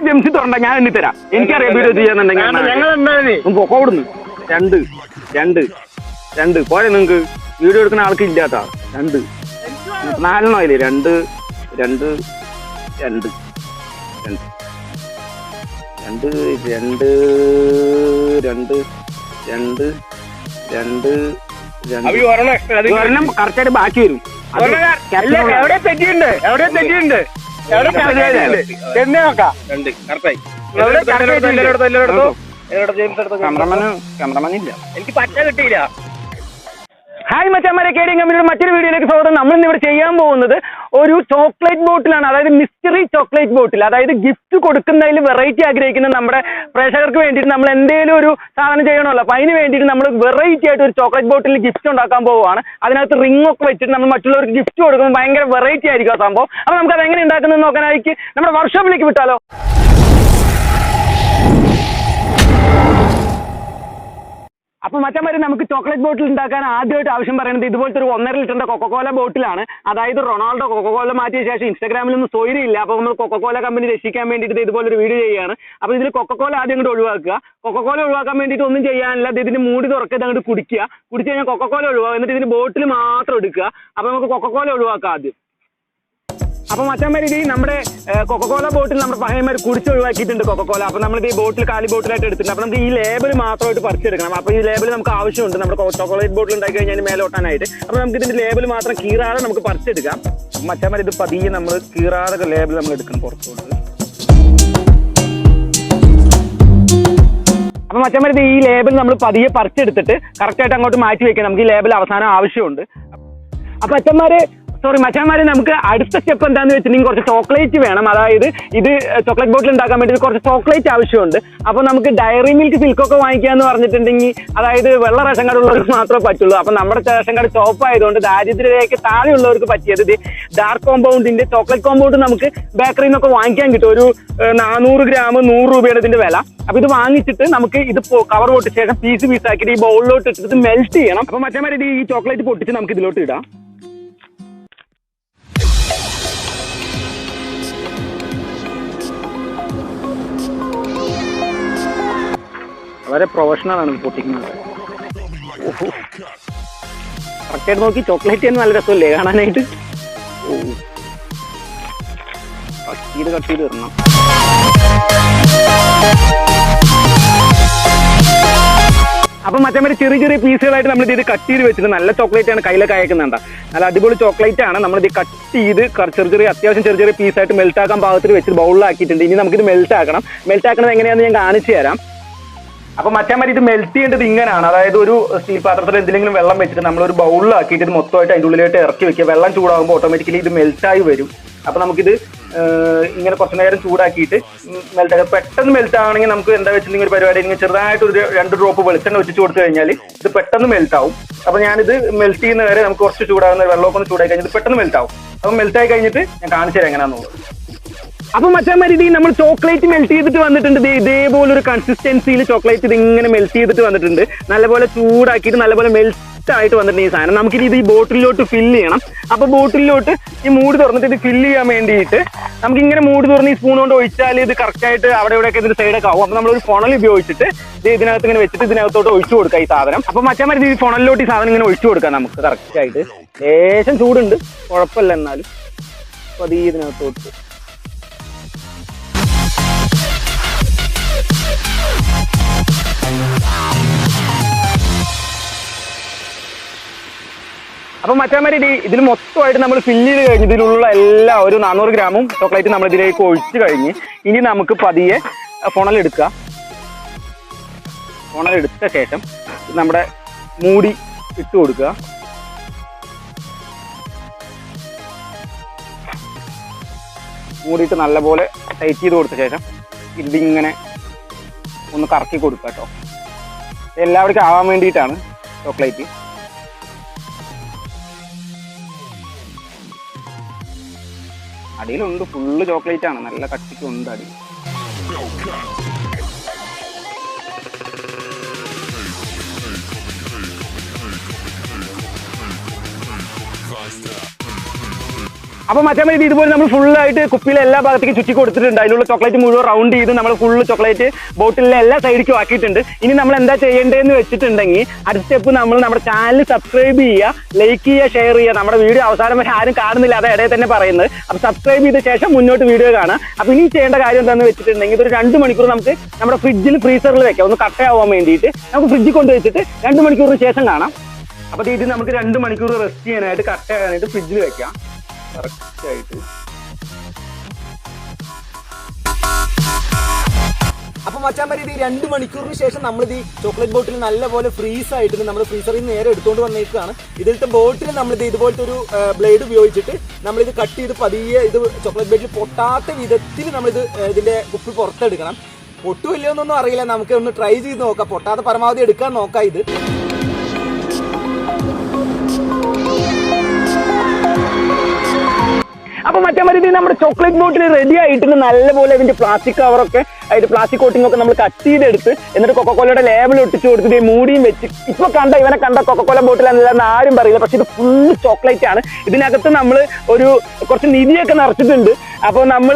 ജംസി തുറണ്ട ഞാൻ എണ്ണി തരാം. എനിക്കറിയാം വീഡിയോ ചെയ്യാന്നുണ്ടെങ്കിൽ പൊക്കോടുന്നു. 2 പോരെ നിങ്ങൾക്ക് വീഡിയോ എടുക്കുന്ന ആൾക്ക് ഇല്ലാത്ത 2 4 ആയില്ലേ 2 2 2 കറക്റ്റായിട്ട് ബാക്കി വരും. എവിടെ തെറ്റിയുണ്ട് ക്യാമറമാൻ ഇല്ല. എനിക്ക് പറ്റ കിട്ടിയില്ല. ഹായ് മച്ചാന്മാരെ, K.D&COMPANYയുടെ മറ്റൊരു വീഡിയോയിലേക്ക് സ്വാഗതം. നമ്മൾ ഇന്ന് ഇവിടെ ചെയ്യാൻ പോകുന്നത് ഒരു ചോക്ലേറ്റ് ബോട്ടിലാണ്. അതായത് മിസ്റ്ററി ചോക്ലേറ്റ് ബോട്ടിൽ. അതായത് ഗിഫ്റ്റ് കൊടുക്കുന്നതിൽ വെറൈറ്റി ആഗ്രഹിക്കുന്ന നമ്മുടെ പ്രേക്ഷകർക്ക് വേണ്ടിയിട്ട് നമ്മൾ എന്തെങ്കിലും ഒരു സാധനം ചെയ്യണമല്ലോ. അപ്പോൾ അതിന് വേണ്ടിയിട്ട് നമ്മൾ വെറൈറ്റി ആയിട്ട് ഒരു ചോക്ലേറ്റ് ബോട്ടിൽ ഗിഫ്റ്റ് ഉണ്ടാക്കാൻ പോവുകയാണ്. അതിനകത്ത് റിംഗ് ഒക്കെ വെച്ചിട്ട് നമ്മൾ മറ്റുള്ളവർക്ക് ഗിഫ്റ്റ് കൊടുക്കുമ്പോൾ ഭയങ്കര വെറൈറ്റി ആയിരിക്കും ആ സംഭവം. അപ്പോൾ നമുക്ക് അത് എങ്ങനെ ഉണ്ടാക്കുന്നത് നോക്കാനായിട്ട് നമ്മുടെ വർക്ക്ഷോപ്പിലേക്ക് വിട്ടാലോ. അപ്പോൾ മറ്റന്മാര് നമുക്ക് ചോക്ലേറ്റ് ബോട്ടിൽ ഉണ്ടാക്കാൻ ആദ്യമായിട്ട് ആവശ്യം പറയുന്നത് ഇതുപോലത്തെ ഒരു 1.5 ലിറ്ററിന്റെ കൊക്കോകോല ബോട്ടിലാണ്. അതായത് റൊണാൾഡോ കൊക്കോകോല മാറ്റിയ ശേഷം ഇൻസ്റ്റാഗ്രാമിലൊന്നും സ്വൈര്യമില്ല. അപ്പോൾ നമ്മൾ കൊക്കോകോല കമ്പനി രക്ഷിക്കാൻ വേണ്ടിയിട്ട് ഇതുപോലൊരു വീഡിയോ ചെയ്യുകയാണ്. അപ്പോൾ ഇതിൽ കൊക്കോകോല ആദ്യം അങ്ങോട്ട് ഒഴിവാക്കുക. കൊക്കോകോല ഒഴിവാക്കാൻ വേണ്ടിയിട്ട് ഒന്നും ചെയ്യാനില്ല. ഇതിന് മൂടി തുറക്കരുത്, അങ്ങോട്ട് കുടിച്ച് കഴിഞ്ഞാൽ കൊക്കോകോല ഒഴിവാക്കുക. എന്നിട്ട് ഇതിന് ബോട്ടിൽ മാത്രം എടുക്കുക. അപ്പോൾ നമുക്ക് കൊക്കോകോല ഒഴിവാക്കാം ആദ്യം. അപ്പോൾ മച്ചന്മാർ ഇത് നമ്മുടെ കൊക്കോകോല ബോട്ടിൽ നമ്മുടെ പഹയന്മാർ കുടിച്ച് ഒഴിവാക്കിയിട്ടുണ്ട് കൊക്കോകോല. അപ്പോൾ നമ്മളിത് ഈ ബോട്ടിൽ കാലി ബോട്ടിലായിട്ട് എടുത്തിട്ടുണ്ട്. അപ്പോൾ നമുക്ക് ഈ ലേബൽ മാത്രമായിട്ട് പറിച്ചെടുക്കണം. അപ്പോൾ ഈ ലേബൽ നമുക്ക് ആവശ്യമുണ്ട് നമ്മുടെ ചോക്ലേറ്റ് ബോട്ടിൽ ഉണ്ടാക്കി കഴിഞ്ഞാൽ മേലോട്ടാനായിട്ട്. അപ്പോൾ നമുക്ക് ഇതിൻ്റെ ലേബൽ മാത്രം കീറാതെ നമുക്ക് പറിച്ചെടുക്കാം. മച്ചന്മാർ ഇത് പതിയെ നമ്മൾ കീറാതെ ലേബൽ നമ്മൾ എടുക്കണം പുറത്തോട്ട്. അപ്പോൾ മച്ചന്മാർ ഇത് ഈ ലേബൽ നമ്മൾ പതിയെ പറിച്ചെടുത്തിട്ട് കറക്റ്റായിട്ട് അങ്ങോട്ട് മാറ്റി വെക്കാം. നമുക്ക് ഈ ലേബൽ അവസാനം ആവശ്യമുണ്ട്. അപ്പോൾ മച്ചാന്മാരെ നമുക്ക് അടുത്ത സ്റ്റെപ്പ് എന്താണെന്ന് വെച്ചിട്ടുണ്ടെങ്കിൽ കുറച്ച് ചോക്ലേറ്റ് വേണം. അതായത് ഇത് ചോക്ലേറ്റ് ബോട്ടിൽ ഉണ്ടാക്കാൻ വേണ്ടി കുറച്ച് ചോക്ലേറ്റ് ആവശ്യമുണ്ട്. അപ്പോൾ നമുക്ക് ഡയറി മിൽക്ക് സിൽക്കൊക്കെ വാങ്ങിക്കാന്ന് പറഞ്ഞിട്ടുണ്ടെങ്കിൽ അതായത് വെള്ള റേഷൻ കാർഡ് ഉള്ളവർക്ക് മാത്രമേ പറ്റുള്ളൂ. അപ്പോൾ നമ്മുടെ റേഷൻ കാർഡ് ചോപ്പ് ആയതുകൊണ്ട് ദാരിദ്ര്യരേഖയ്ക്ക് താഴെയുള്ളവർക്ക് പറ്റിയത് ഇത് ഡാർക്ക് കോമ്പൗണ്ടിന്റെ ചോക്ലേറ്റ് കോമ്പൗണ്ട് നമുക്ക് ബേക്കറിയിൽ നിന്നൊക്കെ വാങ്ങിക്കാൻ കിട്ടും. ഒരു 400 ഗ്രാം 100 രൂപയാണ് ഇതിന്റെ വില. അപ്പോൾ ഇത് വാങ്ങിച്ചിട്ട് നമുക്ക് ഇത് കവർ പൊട്ടിച്ച ശേഷം പീസ് ആക്കിയിട്ട് ഈ ബൗളിലോട്ട് ഇട്ടിട്ട് മെൽറ്റ് ചെയ്യണം. അപ്പോൾ മച്ചാന്മാരെ ഇത് ഈ ചോക്ലേറ്റ് പൊട്ടിച്ച് നമുക്ക് ഇതിലോട്ട് ഇടാം. വളരെ പ്രൊഫഷണൽ ആണ് പൊട്ടിക്കുന്നത്. കറക്റ്റായിട്ട് നോക്കി ചോക്ലേറ്റ് തന്നെ നല്ല രസമല്ലേ കാണാനായിട്ട്. കട്ട് ചെയ്ത് ഇടണം. അപ്പം മറ്റേ ചെറിയ പീസുകളായിട്ട് നമ്മൾ ഇത് കട്ട് ചെയ്ത് വെച്ചിട്ട് നല്ല ചോക്ലേറ്റ് ആണ് കയ്യിലൊക്കെ അയക്കുന്നുണ്ട്. നല്ല അടിപൊളി ചോക്ലേറ്റ് ആണ്. നമ്മളിത് കട്ട് ചെയ്ത് അത്യാവശ്യം ചെറിയ പീസായിട്ട് മെൽറ്റ് ആക്കാൻ പാകത്തിൽ വെച്ചിട്ട് ബൗളിലാക്കിയിട്ടുണ്ട്. ഇനി നമുക്കിത് മെൽറ്റ് ആക്കണം. മെൽറ്റ് ആക്കുന്നത് എങ്ങനെയാണെന്ന് ഞാൻ കാണിച്ചു തരാം. അപ്പോൾ മറ്റേമാരി ഇത് മെൽറ്റ് ചെയ്യേണ്ടത് ഇങ്ങനെയാണ്. അതായത് ഒരു സ്റ്റീൽ പാത്രത്തിൽ എന്തെങ്കിലും വെള്ളം വെച്ചിട്ട് നമ്മളൊരു ബൗളിലാക്കിയിട്ട് ഇത് മൊത്തമായിട്ട് അതിൻ്റെ ഉള്ളിലായിട്ട് ഇറക്കി വെക്കുക. വെള്ളം ചൂടാകുമ്പോൾ ഓട്ടോമാറ്റിക്കലി ഇത് മെൽറ്റായി വരും. അപ്പോൾ നമുക്കിത് ഇങ്ങനെ കുറച്ച് നേരം ചൂടാക്കിയിട്ട് മെൽറ്റ് പെട്ടെന്ന് മെൽറ്റ് ആണെങ്കിൽ നമുക്ക് എന്താ വെച്ചിട്ടുണ്ടെങ്കിൽ ഒരു പരിപാടി ഇങ്ങനെ ചെറുതായിട്ട് ഒരു 2 ഡ്രോപ്പ് വെളിച്ചെണ്ണ വെച്ച് കൊടുത്തു കഴിഞ്ഞാൽ ഇത് പെട്ടെന്ന് മെൽറ്റ് ആവും. അപ്പോൾ ഞാനിത് മെൽറ്റ് ചെയ്യുന്ന വരെ നമുക്ക് കുറച്ച് ചൂടാകുന്ന വെള്ളമൊക്കെ ഒന്ന് ചൂടായി കഴിഞ്ഞാൽ ഇത് പെട്ടെന്ന് മെൽറ്റ് ആവും. അപ്പോൾ മെൽറ്റായി കഴിഞ്ഞിട്ട് ഞാൻ കാണിച്ചു തരാം എങ്ങനെയാണെന്നുള്ളത്. അപ്പോൾ മച്ചാന്മാര് ഇത് നമ്മൾ ചോക്ലേറ്റ് മെൽറ്റ് ചെയ്തിട്ട് വന്നിട്ടുണ്ട്. ഇതേപോലെ ഒരു കൺസിസ്റ്റൻസിയിൽ ചോക്ലേറ്റ് ഇത് ഇങ്ങനെ മെൽറ്റ് ചെയ്തിട്ട് വന്നിട്ടുണ്ട്. നല്ലപോലെ ചൂടാക്കിയിട്ട് നല്ലപോലെ മെൽറ്റ് ആയിട്ട് വന്നിട്ടുണ്ട് ഈ സാധനം. നമുക്കിത് ഈ ബോട്ടിലോട്ട് ഫില്ല് ചെയ്യണം. അപ്പോൾ ബോട്ടിലോട്ട് ഈ മൂടി തുറന്നിട്ട് ഇത് ഫില്ല് ചെയ്യാൻ വേണ്ടിയിട്ട് നമുക്കിങ്ങനെ മൂടി തുറന്ന് ഈ സ്പൂൺ കൊണ്ട് ഒഴിച്ചാൽ ഇത് കറക്റ്റായിട്ട് അവിടെ ഇവിടെയൊക്കെ ഇതിന്റെ സൈഡൊക്കെ ആവും. അപ്പോൾ നമ്മളൊരു ഫൊണൽ ഉപയോഗിച്ചിട്ട് ഇതിനകത്ത് ഇങ്ങനെ വെച്ചിട്ട് ഇതിനകത്തോട്ട് ഒഴിച്ചു കൊടുക്കുക ഈ സാധനം. അപ്പോൾ മച്ചാന്മാര് ഈ ഫൊണലിലോട്ട് ഈ സാധനം ഇങ്ങനെ ഒഴിച്ചു കൊടുക്കാം നമുക്ക് കറക്റ്റായിട്ട്. ലേശം ചൂടുണ്ട്, കുഴപ്പമില്ല. എന്നാലും അപ്പോൾ അത് ഇതിനകത്തോട്ട് അപ്പോൾ മച്ചാന്മാര് ഇതിൽ മൊത്തമായിട്ട് നമ്മൾ ഫില്ല് ചെയ്ത് കഴിഞ്ഞ് ഇതിലുള്ള എല്ലാ ഒരു 400 ഗ്രാമും ചോക്ലേറ്റ് നമ്മൾ ഇതിലേക്ക് ഒഴിച്ച് കഴിഞ്ഞ് ഇനി നമുക്ക് പതിയെ ഫൊണലെടുക്കുക. ഫൊണലെടുത്ത ശേഷം നമ്മുടെ മൂടി ഇട്ട് കൊടുക്കുക. മൂടിയിട്ട് നല്ലപോലെ ടൈറ്റ് ചെയ്ത് കൊടുത്ത ശേഷം ഇതിങ്ങനെ ഒന്ന് കറക്കി കൊടുക്കുക കേട്ടോ. എല്ലാവർക്കും ആവാൻ വേണ്ടിയിട്ടാണ് ചോക്ലേറ്റ്. അടിയിലുണ്ട്, ഫുള്ള് ചോക്ലേറ്റ് ആണ്, നല്ല കട്ടിക്കുണ്ട് അടി. അപ്പൊ മറ്റേ ഇതുപോലെ നമ്മൾ ഫുള്ളായിട്ട് കുപ്പിയിലെ എല്ലാ ഭാഗത്തേക്ക് ചുറ്റി കൊടുത്തിട്ടുണ്ട്. അതിലുള്ള ചോക്ലേറ്റ് മുഴുവൻ റൗണ്ട് ചെയ്ത് നമ്മൾ ഫുള്ള് ചോക്ലേറ്റ് ബോട്ടിലെ എല്ലാ സൈഡിലേക്കും ആക്കിയിട്ടുണ്ട്. ഇനി നമ്മൾ എന്താ ചെയ്യേണ്ടതെന്ന് വെച്ചിട്ടുണ്ടെങ്കിൽ അടുത്ത സ്റ്റെപ്പ് നമ്മൾ നമ്മുടെ ചാനൽ സബ്സ്ക്രൈബ് ചെയ്യുക, ലൈക്ക് ചെയ്യുക, ഷെയർ ചെയ്യുക. നമ്മുടെ വീഡിയോ അവസാനം വരെ ആരും കാണുന്നില്ല, അത് ഇടയിൽ തന്നെ പറയുന്നത്. അപ്പൊ സബ്സ്ക്രൈബ് ചെയ്ത ശേഷം മുന്നോട്ട് വീഡിയോ കാണാം. അപ്പൊ ഇനി ചെയ്യേണ്ട കാര്യം എന്താണെന്ന് വെച്ചിട്ടുണ്ടെങ്കിൽ ഇതൊരു 2 മണിക്കൂർ നമുക്ക് നമ്മുടെ ഫ്രിഡ്ജിൽ ഫ്രീസറിൽ വെക്കാം, ഒന്ന് കട്ടയാവാൻ വേണ്ടിയിട്ട്. നമുക്ക് ഫ്രിഡ്ജിൽ കൊണ്ട് വെച്ചിട്ട് 2 മണിക്കൂറിന് ശേഷം കാണാം. അപ്പൊ ഇത് നമുക്ക് 2 മണിക്കൂർ റെസ്റ്റ് ചെയ്യാനായിട്ട് കട്ടയാകാനായിട്ട് ഫ്രിഡ്ജിൽ വെക്കാം കറക്റ്റായിട്ട്. അപ്പൊ മച്ചാൻ ഇത് 2 മണിക്കൂറിന് ശേഷം നമ്മളിത് ഈ ചോക്ലേറ്റ് ബോട്ടിൽ നല്ലപോലെ ഫ്രീസ് ആയിട്ട് നമ്മൾ ഫ്രീസറിൽ നിന്ന് നേരെ എടുത്തുകൊണ്ട് വന്നേക്കാണ്. ഇതിലത്തെ ബോട്ടിൽ നമ്മളിത് ഇതുപോലത്തെ ഒരു ബ്ലേഡ് ഉപയോഗിച്ചിട്ട് നമ്മളിത് കട്ട് ചെയ്ത് പതിയെ ഇത് ചോക്ലേറ്റ് ബോട്ടിൽ പൊട്ടാത്ത വിധത്തിൽ നമ്മളിത് ഇതിന്റെ കുപ്പി പുറത്തെടുക്കണം. പൊട്ടുമില്ലയോ എന്നൊന്നും അറിയില്ല, നമുക്ക് ഒന്ന് ട്രൈ ചെയ്ത് നോക്കാം. പൊട്ടാത്ത പരമാവധി എടുക്കാൻ നോക്കാം ഇത്. അപ്പൊ മറ്റേ നമ്മുടെ ചോക്ലേറ്റ് ബോട്ടിൽ റെഡി ആയിട്ടുണ്ട്. നല്ലപോലെ അതിന്റെ പ്ലാസ്റ്റിക് കവറൊക്കെ ആയിട്ട് പ്ലാസ്റ്റിക് കോട്ടിംഗ് ഒക്കെ നമ്മൾ കട്ട് ചെയ്തെടുത്ത് എന്നിട്ട് കൊക്കോക്കോലയുടെ ലേബിൾ ഒട്ടിച്ച് കൊടുത്തിട്ട് മൂടിയും വെച്ച് ഇപ്പൊ ഇവനെ കണ്ട കൊക്കോക്കോല ബോട്ടിലാണെന്ന് ആരും പറയില്ല, പക്ഷെ ഇത് ഫുള്ള് ചോക്ലേറ്റ് ആണ്. ഇതിനകത്ത് നമ്മൾ കുറച്ച് നിധിയൊക്കെ നിറച്ചിട്ടുണ്ട്. അപ്പോൾ നമ്മൾ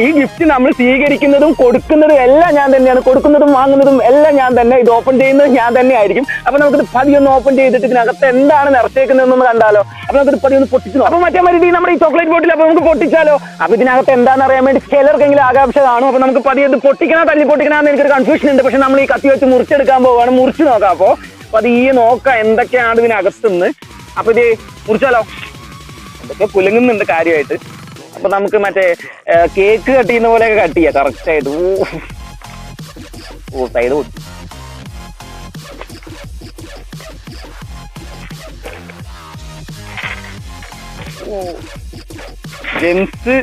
ഈ ഗിഫ്റ്റ് നമ്മൾ സ്വീകരിക്കുന്നതും കൊടുക്കുന്നതും എല്ലാം ഞാൻ തന്നെയാണ്. കൊടുക്കുന്നതും വാങ്ങുന്നതും എല്ലാം ഞാൻ തന്നെ. ഇത് ഓപ്പൺ ചെയ്യുന്നത് ഞാൻ തന്നെ ആയിരിക്കും. അപ്പൊ നമുക്കിത് പതിയൊന്ന് ഓപ്പൺ ചെയ്തിട്ട് ഇതിനകത്ത് എന്താണ് നിറച്ചേക്കുന്നതെന്നൊന്ന് കണ്ടാലോ. അപ്പൊ നമുക്കിത് പതിയൊന്ന് പൊട്ടിച്ചു. അപ്പൊ മറ്റേ നമ്മുടെ ഈ ചോക്ലേറ്റ് ബോട്ടിൽ അപ്പൊ നമുക്ക് പൊട്ടിച്ചാലോ. അപ്പൊ ഇതിനകത്ത് എന്താണെന്ന് അറിയാൻ വേണ്ടി ചിലർക്കെങ്കിലും ആകാംക്ഷ കാണും. അപ്പൊ നമുക്ക് പതിയെ പൊട്ടിക്കണോ തല്ലി പൊട്ടിക്കണമെന്ന് എനിക്കൊരു കൺഫ്യൂഷൻ ഉണ്ട്. പക്ഷെ നമ്മൾ ഈ കത്തി വെച്ച് മുറിച്ചെടുക്കാൻ പോവാണ്. മുറിച്ച് നോക്കാം. അപ്പൊ പതിയെ നോക്കാം എന്തൊക്കെയാണ് ഇതിനകത്തുനിന്ന്. അപ്പൊ ഇത് മുറിച്ചാലോ. എന്തൊക്കെ കുലുങ്ങുന്നുണ്ട് കാര്യമായിട്ട്. അപ്പൊ നമുക്ക് മറ്റേ കേക്ക് കട്ട് ചെയ്യുന്ന പോലെയൊക്കെ കട്ട് ചെയ്യാം കറക്റ്റ് ആയിട്ട്. ഓ സൈഡ് പൊട്ടി. ജെംസ്,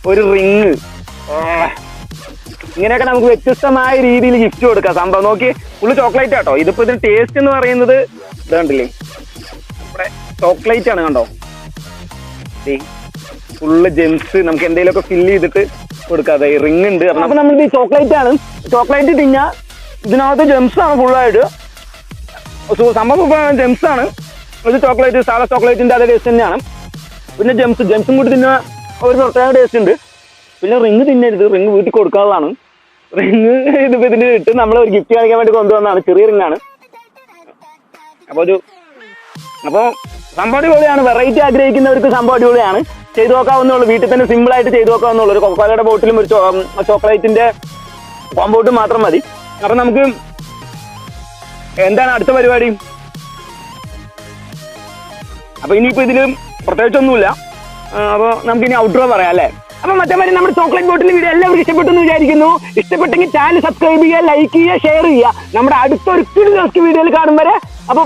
ഒരു റിങ്. ഇങ്ങനെയൊക്കെ നമുക്ക് വ്യത്യസ്തമായ രീതിയിൽ ഗിഫ്റ്റ് കൊടുക്കാം. സംഭവം നോക്കി ഫുള്ള് ചോക്ലേറ്റ് ആട്ടോ. ഇതിപ്പോ ഇതിന് ടേസ്റ്റ് എന്ന് പറയുന്നത് ഇത് കണ്ടില്ലേ, നമ്മുടെ ചോക്ലേറ്റ് ആണ്. കണ്ടോ ഫുള്ള് ജെംസ്. നമുക്ക് എന്തെങ്കിലുമൊക്കെ ഫില്ല് ചെയ്തിട്ട് കൊടുക്കാതെ റിങ് ഉണ്ട്. അപ്പൊ നമ്മളിത് ചോക്ലേറ്റ് ആണ്. ചോക്ലേറ്റ് തിന്നാ ഇതിനകത്ത് ജെംസ് ആണ് ഫുള്ളായിട്ട്. സംഭവം ജെംസ് ആണ്. ഇത് ചോക്ലേറ്റ് സാധാ ചോക്ലേറ്റിന്റെ അതേ ടേസ്റ്റ് തന്നെയാണ്. പിന്നെ ജെംസും കൂടി തിന്നാ ഒരു പ്രത്യേക ടേസ്റ്റ് ഉണ്ട്. പിന്നെ റിങ് തിന്നരുത്, റിങ് വീട്ടിൽ കൊടുക്കാനുള്ളതാണ്. റിങ് ഇതിപ്പോ ഇതിന് ഇട്ട് നമ്മൾ ഒരു ഗിഫ്റ്റ് കാണിക്കാൻ വേണ്ടി കൊണ്ടുവന്നതാണ്. ചെറിയ റിങ്ങാണ്. അപ്പോൾ സംഭവം അടിപൊളിയാണ്. വെറൈറ്റി ആഗ്രഹിക്കുന്നവർക്ക് സംഭവം അടിപൊളിയാണ്. ചെയ്തു നോക്കാവുന്നുള്ളൂ. വീട്ടിൽ തന്നെ സിമ്പിൾ ആയിട്ട് ചെയ്തു നോക്കാവുന്നുള്ളൂ. ഒരു കൊക്കോലയുടെ ബോട്ടിലും ഒരു ചോക്ലേറ്റിന്റെ കോമ്പൗണ്ടും മാത്രം മതി. അപ്പൊ നമുക്ക് എന്താണ് അടുത്ത പരിപാടി? അപ്പൊ ഇനിയിപ്പോ ഇതില് പ്രത്യേകിച്ചൊന്നുമില്ല. അപ്പൊ നമുക്ക് ഇനി ഔട്ട്ഡോർ പറയാം അല്ലേ. അപ്പൊ മറ്റേ നമ്മുടെ ചോക്ലേറ്റ് ബോട്ടിൽ വീഡിയോ എല്ലാവർക്കും ഇഷ്ടപ്പെട്ടു എന്ന് വിചാരിക്കുന്നു. ഇഷ്ടപ്പെട്ടെങ്കിൽ ചാനൽ സബ്സ്ക്രൈബ് ചെയ്യുക, ലൈക്ക് ചെയ്യുക, ഷെയർ ചെയ്യുക. നമ്മുടെ അടുത്തൊരു വീഡിയോയിൽ കാണും വരെ. അപ്പൊ